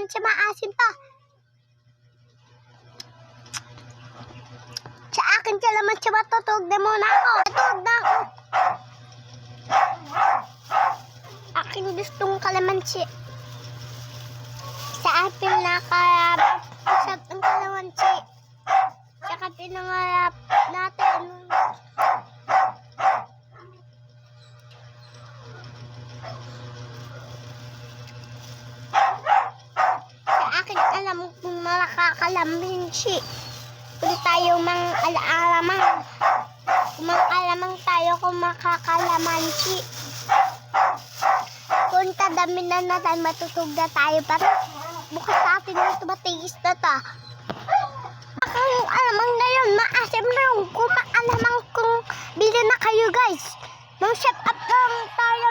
kalamansi maasim pa. Sa akin kalamansi matutog na muna ako. Matutog na ako. Aking gustong kalamansi. Sa akin nakarap usap ng kalamansi. Saka pinangarap natin. Sa akin alam kung makakalamansi. Kung tayo mang alamang. Kung mang-alamang tayo kung makakalamansi. Kung tadami na natin matutog na tayo. Pero bukas natin ito matiis na ta. Akong alamang na yun. Maasim na yun. Kung maalamang kung bili na kayo guys. Mang set up lang tayo.